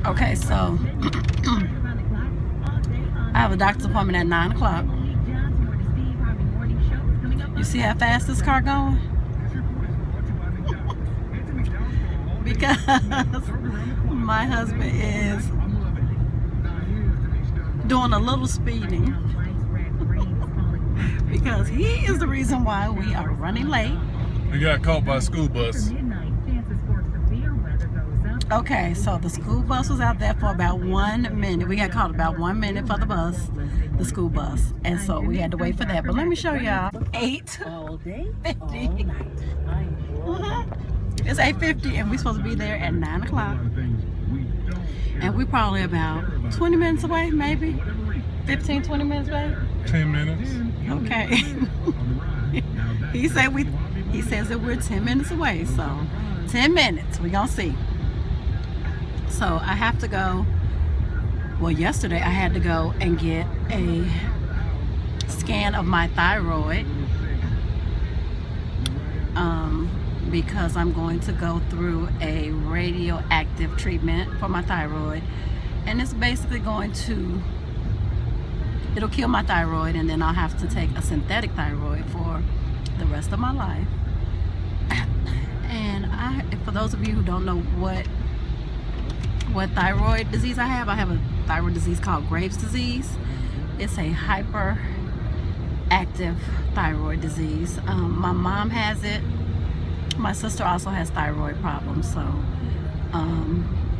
Okay, so I have a doctor's appointment at 9 o'clock. You see how fast this car going? Because my husband is doing a little speeding. Because he is the reason why we are running late. We got caught by a school bus. Okay, so the school bus was out there for about 1 minute. We got caught about 1 minute for the bus, the school bus. And so we had to wait for that. But let me show y'all. 8:50. It's 8:50 and we're supposed to be there at 9 o'clock. And we're probably about 20 minutes away, maybe. 15, 20 minutes away. 10 minutes. Okay. He says that we're 10 minutes away, so 10 minutes, we gonna see. So I have to go, well, yesterday I had to go and get a scan of my thyroid because I'm going to go through a radioactive treatment for my thyroid, and it's basically going to, it'll kill my thyroid, and then I'll have to take a synthetic thyroid for the rest of my life. And for those of you who don't know what thyroid disease I have a thyroid disease called Graves' disease. It's a hyperactive thyroid disease. My mom has it. My sister also has thyroid problems, so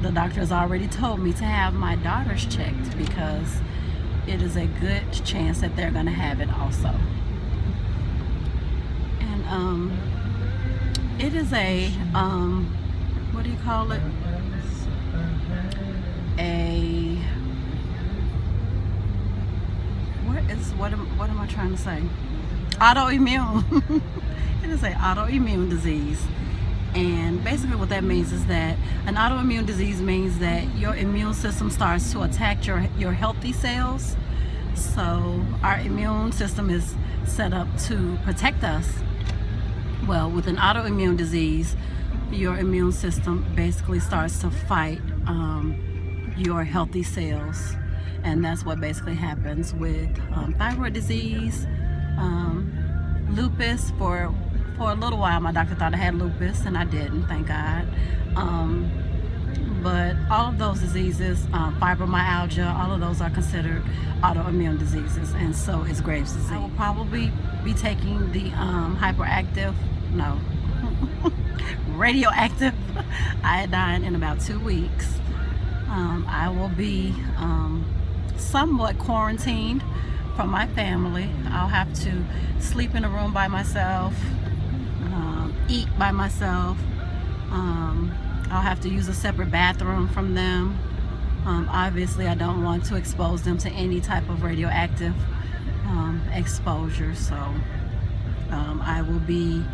the doctor has already told me to have my daughters checked because it is a good chance that they're going to have it also. And it is a what do you call it? What am I trying to say? Autoimmune. It is an autoimmune disease. And basically what that means is that an autoimmune disease means that your immune system starts to attack your healthy cells. So our immune system is set up to protect us. Well, with an autoimmune disease, your immune system basically starts to fight your healthy cells. And that's what basically happens with thyroid disease, lupus. For a little while my doctor thought I had lupus, and I didn't, thank God. But all of those diseases, fibromyalgia, all of those are considered autoimmune diseases, and so is Graves' disease. I will probably be taking the radioactive iodine in about 2 weeks. I will be somewhat quarantined from my family. I'll have to sleep in a room by myself, eat by myself. I'll have to use a separate bathroom from them. Obviously I don't want to expose them to any type of radioactive exposure, so I will be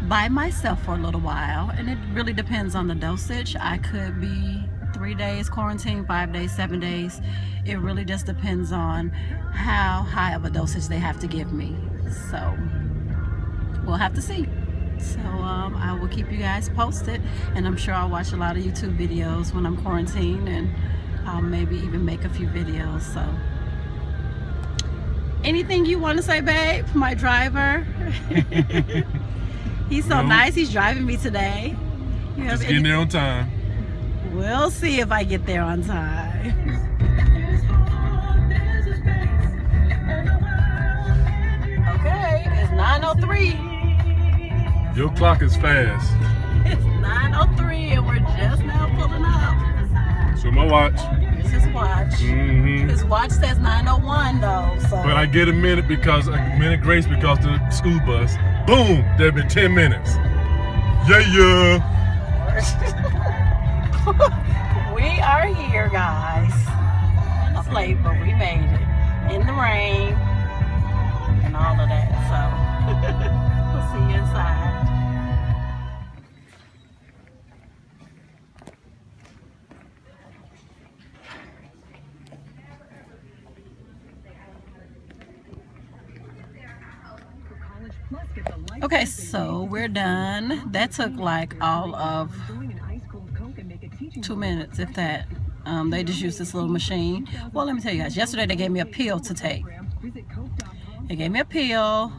by myself for a little while, and it really depends on the dosage. I could be 3 days quarantine, 5 days, 7 days. It really just depends on how high of a dosage they have to give me, so we'll have to see. So I will keep you guys posted, and I'm sure I'll watch a lot of YouTube videos when I'm quarantined, and I'll maybe even make a few videos. So anything you want to say, babe? My driver. He's so nice. He's driving me today. Just getting there on time. We'll see if I get there on time. Okay, it's 9:03. Your clock is fast. It's 9:03 and we're just now pulling up. So my watch. It's his watch. His watch says 9:01 though. So. But I get a minute grace because the school bus. Boom! There've been 10 minutes. Yeah. We are here, guys. It's late, but we made it in the rain and all of that. So we'll see you inside. Okay, so we're done. That took like all of 2 minutes, if that. They just use this little machine. Well, let me tell you guys, yesterday they gave me a pill to take. They gave me a pill.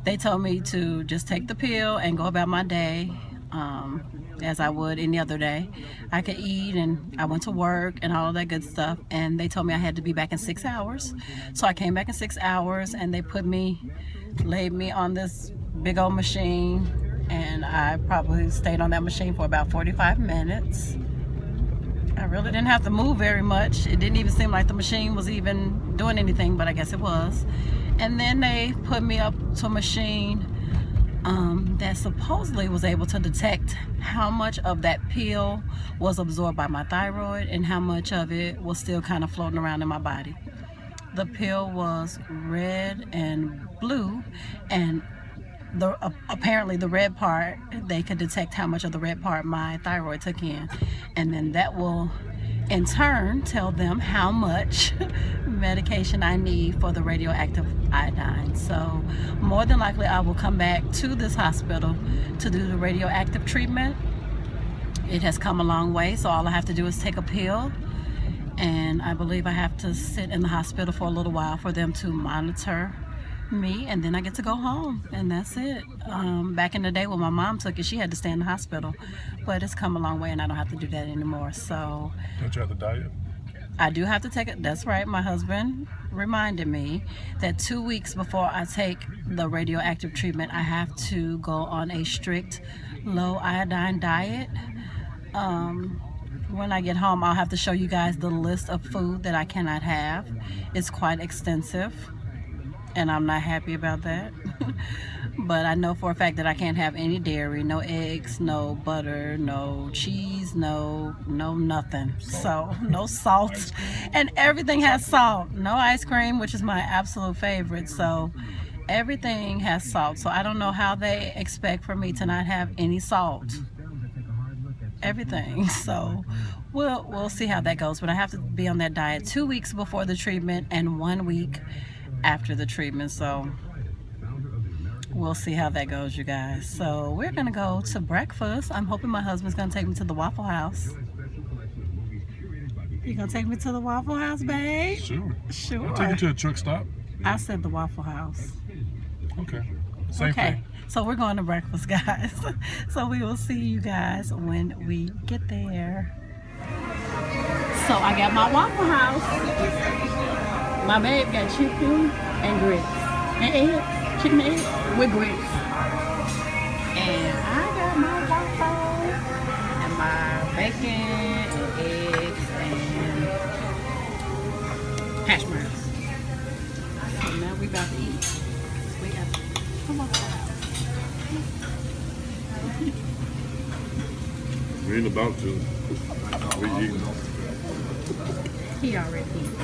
They told me to just take the pill and go about my day as I would any other day. I could eat, and I went to work and all of that good stuff, and they told me I had to be back in 6 hours. So I came back in 6 hours, and they laid me on this big old machine, and I probably stayed on that machine for about 45 minutes. I really didn't have to move very much. It didn't even seem like the machine was even doing anything, but I guess it was. And then they put me up to a machine that supposedly was able to detect how much of that pill was absorbed by my thyroid and how much of it was still kind of floating around in my body. The pill was red and blue, and apparently the red part, they could detect how much of the red part my thyroid took in, and then that will in turn tell them how much medication I need for the radioactive iodine. So more than likely I will come back to this hospital to do the radioactive treatment. It has come a long way, so all I have to do is take a pill, and I believe I have to sit in the hospital for a little while for them to monitor me, and then I get to go home, and that's it. Back in the day when my mom took it, she had to stay in the hospital, but it's come a long way and I don't have to do that anymore. So Don't you have to diet? I do have to take it. That's right, my husband reminded me that 2 weeks before I take the radioactive treatment, I have to go on a strict low iodine diet. When I get home, I'll have to show you guys the list of food that I cannot have. It's quite extensive, and I'm not happy about that. But I know for a fact that I can't have any dairy, no eggs, no butter, no cheese, no nothing. So no salt, and everything has salt. No ice cream, which is my absolute favorite. So everything has salt. So I don't know how they expect for me to not have any salt. Everything. So we'll see how that goes. But I have to be on that diet 2 weeks before the treatment and 1 week after the treatment. So we'll see how that goes, you guys. So we're gonna go to breakfast. I'm hoping my husband's gonna take me to the Waffle House. You gonna take me to the Waffle House, babe? Sure. I'll take you to a truck stop. I said the Waffle House. Okay. Same Okay. thing. So we're going to breakfast, guys. So we will see you guys when we get there. So I got my Waffle House. My babe got chicken and grits. And eggs. Chicken and eggs with grits. And I got my waffle and my bacon and eggs and hash browns. So now we about to eat. We got come on. We ain't about to. We eating. He already eat.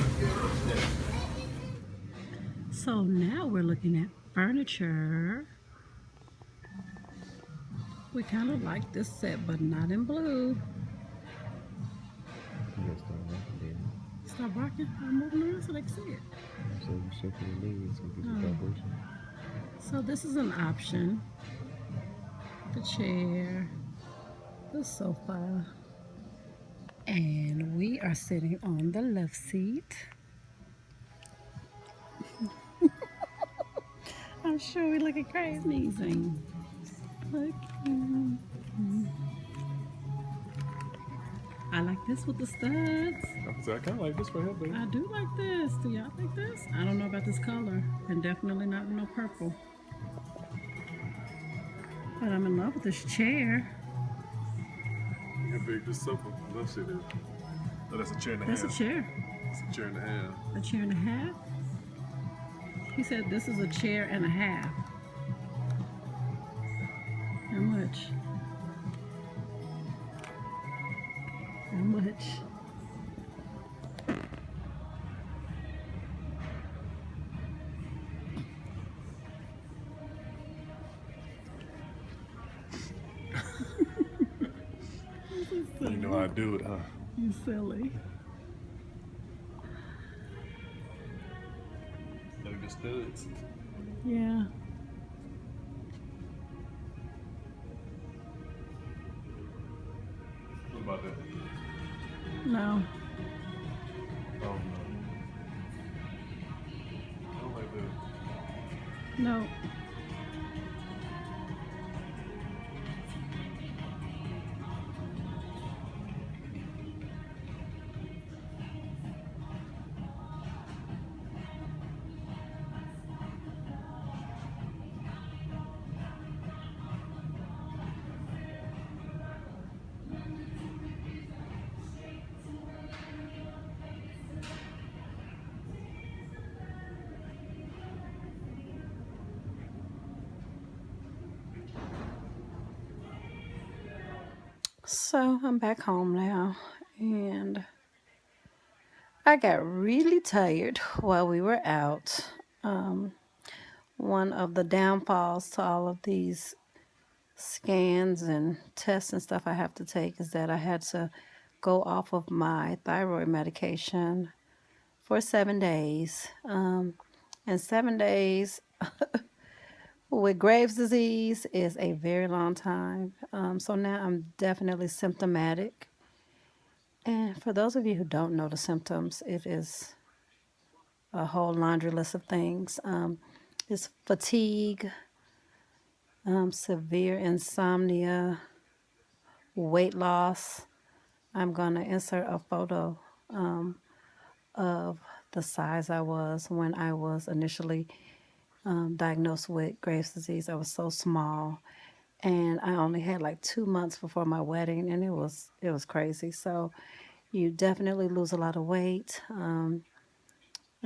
So now we're looking at furniture. We kind of like this set, but not in blue. Stop rocking. I'm moving around so they can see it. So this is an option. The chair, the sofa, and we are sitting on the left seat. I'm sure we're looking crazy. Sneezing. I like this with the studs. I kind of like this right here, baby. I do like this. Do y'all like this? I don't know about this color, and definitely not no purple. But I'm in love with this chair. How big this sofa? Let's see this. Oh, that's a chair and a half. That's a chair. It's a chair and a half. A chair and a half? He said this is a chair and a half. How much? How much? You know how I do it, huh? You silly. Look at the studs. Yeah. What about that? No. Oh no. Not like that. No. So I'm back home now, and I got really tired while we were out. One of the downfalls to all of these scans and tests and stuff I have to take is that I had to go off of my thyroid medication for 7 days. And 7 days with Graves' disease is a very long time. So now I'm definitely symptomatic. And for those of you who don't know the symptoms, it is a whole laundry list of things. It's fatigue, severe insomnia, weight loss. I'm going to insert a photo of the size I was when I was initially diagnosed with Graves' disease. I was so small, and I only had like 2 months before my wedding, and it was crazy. So you definitely lose a lot of weight. And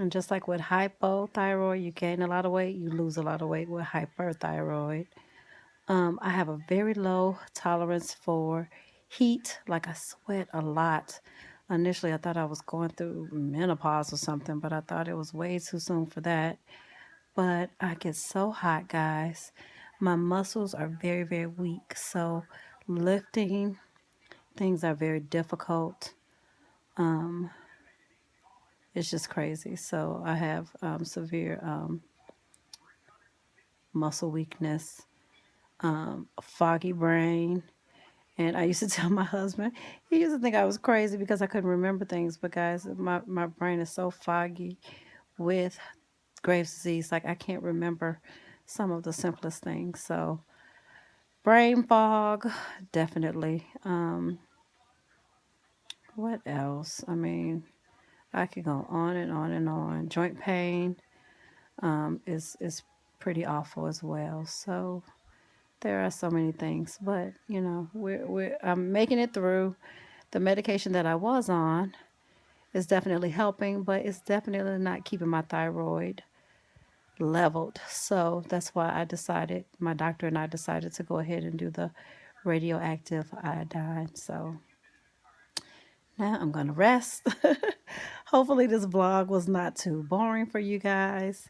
just like with hypothyroid, you gain a lot of weight, you lose a lot of weight with hyperthyroid. I have a very low tolerance for heat. Like I sweat a lot. Initially, I thought I was going through menopause or something, but I thought it was way too soon for that. But I get so hot, guys. My muscles are very, very weak. So lifting things are very difficult. It's just crazy. So I have severe muscle weakness, foggy brain. And I used to tell my husband, he used to think I was crazy because I couldn't remember things. But guys, my brain is so foggy with Graves' disease. Like I can't remember some of the simplest things. So brain fog, definitely. What else? I mean, I could go on and on and on. Joint pain is pretty awful as well. So there are so many things, but I'm making it through. The medication that I was on is definitely helping, but it's definitely not keeping my thyroid leveled. So that's why my doctor and I decided to go ahead and do the radioactive iodine. So now I'm going to rest. Hopefully, this vlog was not too boring for you guys.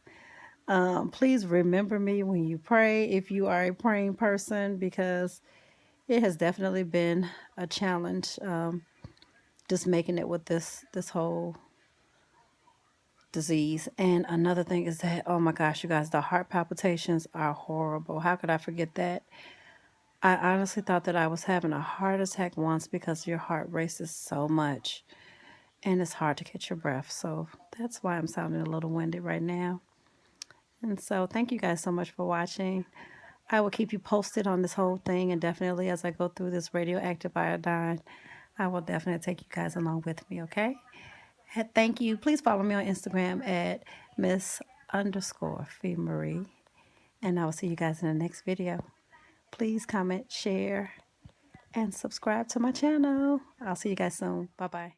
Please remember me when you pray if you are a praying person, because it has definitely been a challenge, just making it with this whole disease. And another thing is that, oh my gosh, you guys, the heart palpitations are horrible. How could I forget that? I honestly thought that I was having a heart attack once because your heart races so much and it's hard to catch your breath. So that's why I'm sounding a little winded right now. And so thank you guys so much for watching. I will keep you posted on this whole thing, and definitely as I go through this radioactive iodine, I will definitely take you guys along with me, okay? Thank you. Please follow me on Instagram at Miss_Fee Marie. And I will see you guys in the next video. Please comment, share, and subscribe to my channel. I'll see you guys soon. Bye-bye.